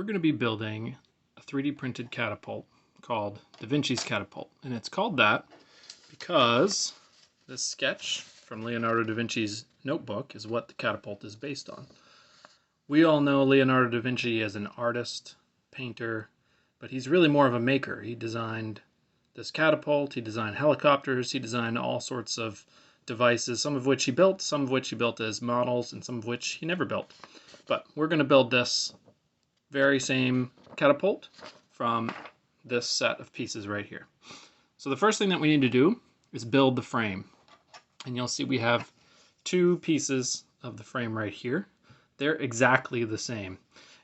we're going to be building a 3D printed catapult called Da Vinci's Catapult. And it's called that because this sketch from Leonardo da Vinci's notebook is what the catapult is based on. We all know Leonardo da Vinci as an artist, painter, but he's really more of a maker. He designed this catapult, he designed helicopters, he designed all sorts of devices, some of which he built, some of which he built as models, and some of which he never built. But we're going to build this very same catapult from this set of pieces right here. So the first thing that we need to do is build the frame. And you'll see we have two pieces of the frame right here. They're exactly the same.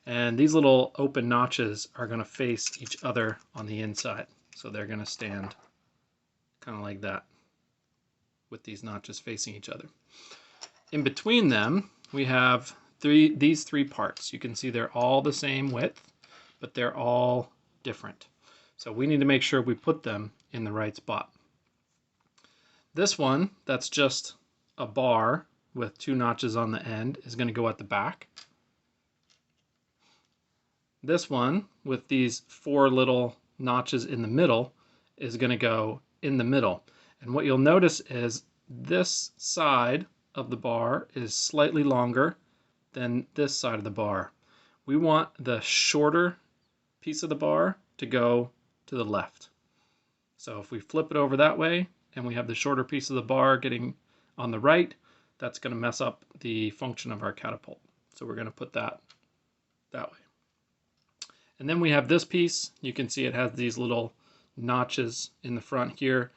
And these little open notches are going to face each other on the inside. So they're going to stand kind of like that with these notches facing each other. In between them, we have these three parts. You can see they're all the same width, but they're all different. So we need to make sure we put them in the right spot. This one, that's just a bar with two notches on the end, is going to go at the back. This one, with these four little notches in the middle, is going to go in the middle. And what you'll notice is this side of the bar is slightly longer than this side of the bar. We want the shorter piece of the bar to go to the left. So if we flip it over that way and we have the shorter piece of the bar getting on the right, that's going to mess up the function of our catapult. So we're going to put that way. And then we have this piece. You can see it has these little notches in the front here.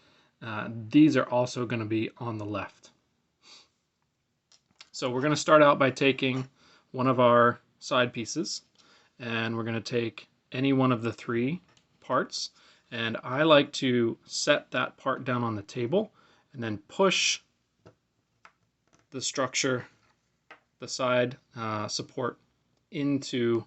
These are also going to be on the left. So we're going to start out by taking one of our side pieces, and we're going to take any one of the three parts, and I like to set that part down on the table and then push the structure, the side support down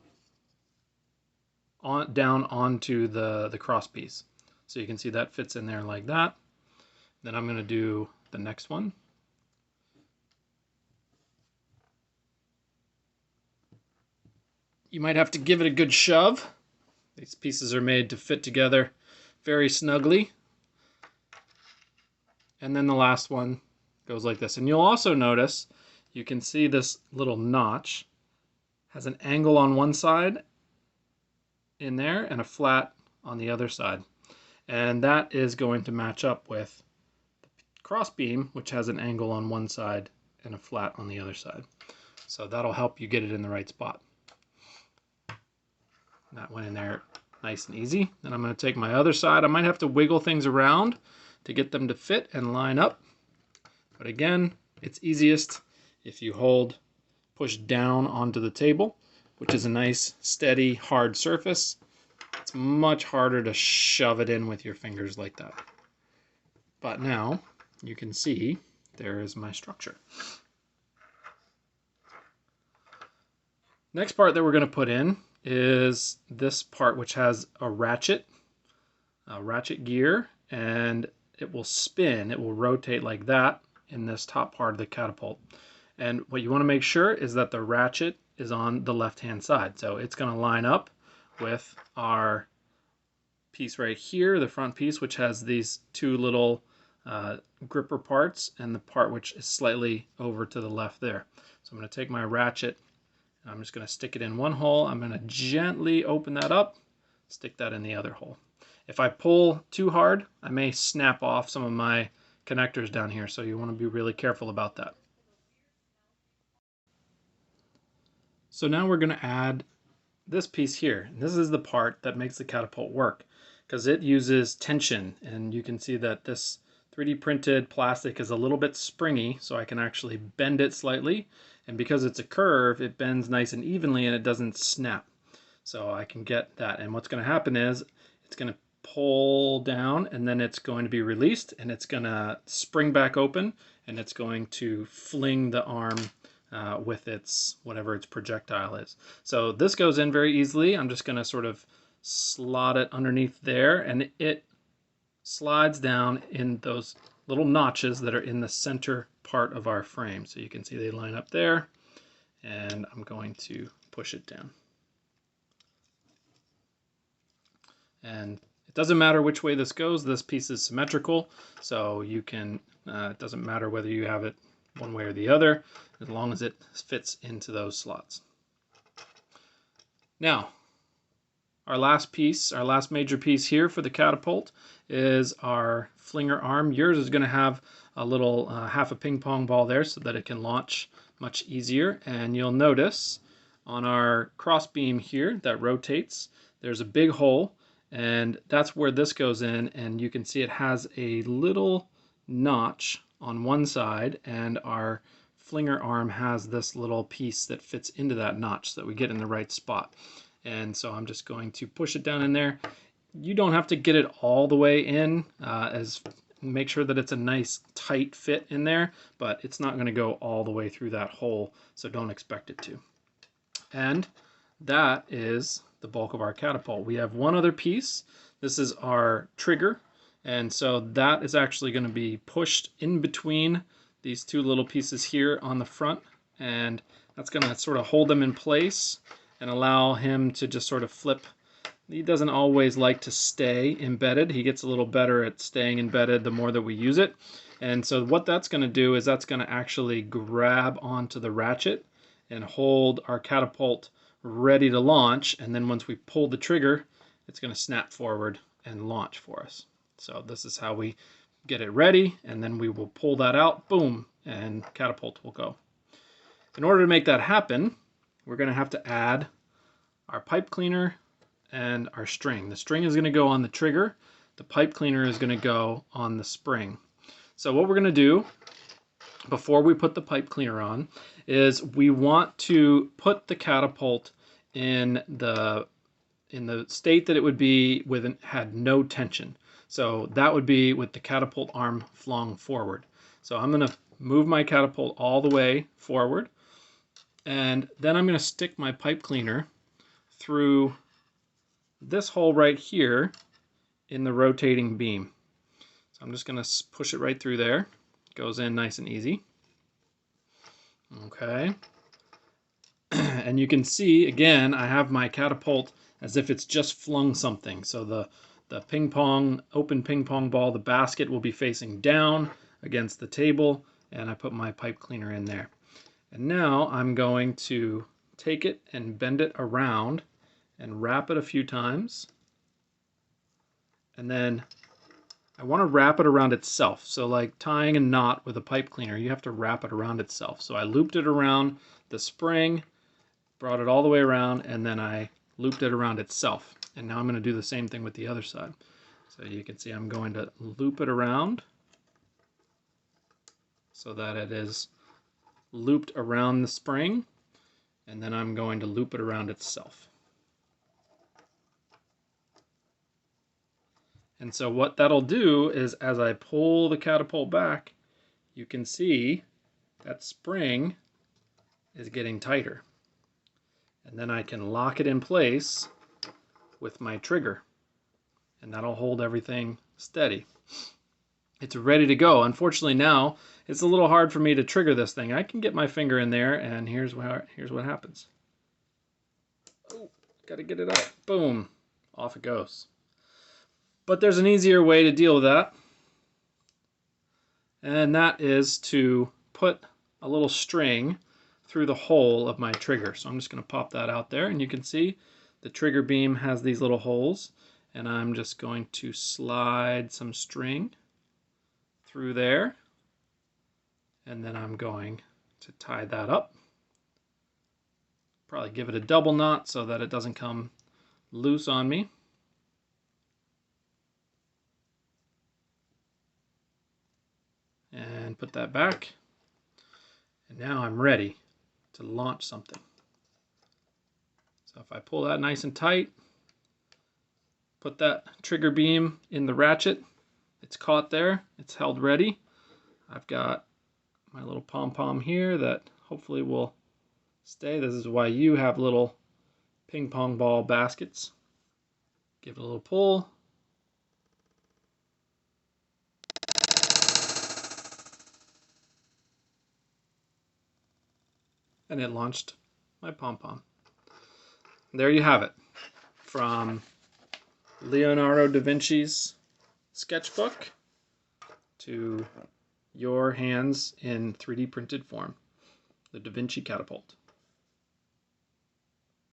onto the cross piece. So you can see that fits in there like that. Then I'm going to do the next one. You might have to give it a good shove. These pieces are made to fit together very snugly. And then the last one goes like this. And you'll also notice, you can see this little notch has an angle on one side in there and a flat on the other side. And that is going to match up with the cross beam, which has an angle on one side and a flat on the other side. So that'll help you get it in the right spot. That went in there nice and easy. Then I'm going to take my other side. I might have to wiggle things around to get them to fit and line up. But again, it's easiest if you push down onto the table, which is a nice, steady, hard surface. It's much harder to shove it in with your fingers like that. But now you can see there is my structure. Next part that we're going to put in is this part, which has a ratchet gear, and it will spin, it will rotate like that in this top part of the catapult. And what you want to make sure is that the ratchet is on the left hand side. So it's going to line up with our piece right here, the front piece, which has these two little gripper parts, and the part which is slightly over to the left there. So I'm going to take my ratchet, I'm just going to stick it in one hole. I'm going to gently open that up, stick that in the other hole. If I pull too hard, I may snap off some of my connectors down here, so you want to be really careful about that. So now we're going to add this piece here. This is the part that makes the catapult work, because it uses tension, and you can see that this 3D printed plastic is a little bit springy, so I can actually bend it slightly. And because it's a curve, it bends nice and evenly and it doesn't snap. So I can get that. And what's going to happen is it's going to pull down, and then it's going to be released, and it's going to spring back open, and it's going to fling the arm with whatever its projectile is. So this goes in very easily. I'm just going to sort of slot it underneath there, and it slides down in those little notches that are in the center part of our frame. So you can see they line up there, and I'm going to push it down And it doesn't matter which way this goes. This piece is symmetrical, so you can, it doesn't matter whether you have it one way or the other, as long as it fits into those slots. Now, our last piece, our last major piece here for the catapult is our flinger arm. Yours is going to have a little half a ping pong ball there so that it can launch much easier. And you'll notice on our cross beam here that rotates, there's a big hole, and that's where this goes in, and you can see it has a little notch on one side, and our flinger arm has this little piece that fits into that notch so that we get in the right spot. And so I'm just going to push it down in there. You don't have to get it all the way in, make sure that it's a nice tight fit in there, but it's not going to go all the way through that hole, so don't expect it to. And that is the bulk of our catapult. We have one other piece. This is our trigger, and so that is actually going to be pushed in between these two little pieces here on the front, and that's going to sort of hold them in place and allow him to just sort of flip. He doesn't always like to stay embedded. He gets a little better at staying embedded the more that we use it. And so what that's going to do is that's going to actually grab onto the ratchet and hold our catapult ready to launch. And then once we pull the trigger, it's going to snap forward and launch for us. So this is how we get it ready, and then we will pull that out, boom, and catapult will go. In order to make that happen, we're going to have to add our pipe cleaner and our string. The string is going to go on the trigger. The pipe cleaner is going to go on the spring. So what we're going to do before we put the pipe cleaner on is we want to put the catapult in the state that it would be had no tension. So that would be with the catapult arm flung forward. So I'm going to move my catapult all the way forward, and then I'm going to stick my pipe cleaner through this hole right here in the rotating beam. So I'm just going to push it right through there. It goes in nice and easy. Okay. And you can see, again, I have my catapult as if it's just flung something. So the ping pong, open ping pong ball, the basket will be facing down against the table, and I put my pipe cleaner in there. And now I'm going to take it and bend it around and wrap it a few times. And then I want to wrap it around itself. So like tying a knot with a pipe cleaner, you have to wrap it around itself. So I looped it around the spring, brought it all the way around, and then I looped it around itself. And now I'm going to do the same thing with the other side. So you can see I'm going to loop it around so that it is looped around the spring, and then I'm going to loop it around itself. And so what that'll do is as I pull the catapult back, you can see that spring is getting tighter. And then I can lock it in place with my trigger, and that'll hold everything steady. It's ready to go. Unfortunately now, it's a little hard for me to trigger this thing. I can get my finger in there, and here's what happens. Oh, gotta get it out. Boom, off it goes. But there's an easier way to deal with that, and that is to put a little string through the hole of my trigger. So I'm just going to pop that out there, and you can see the trigger beam has these little holes, and I'm just going to slide some string through there, and then I'm going to tie that up. Probably give it a double knot so that it doesn't come loose on me. And put that back. And now I'm ready to launch something. So if I pull that nice and tight, put that trigger beam in the ratchet, it's caught there, it's held ready. I've got my little pom-pom here that hopefully will stay. This is why you have little ping pong ball baskets. Give it a little pull. And it launched my pom-pom. There you have it. From Leonardo da Vinci's sketchbook to your hands in 3D printed form, the Da Vinci Catapult.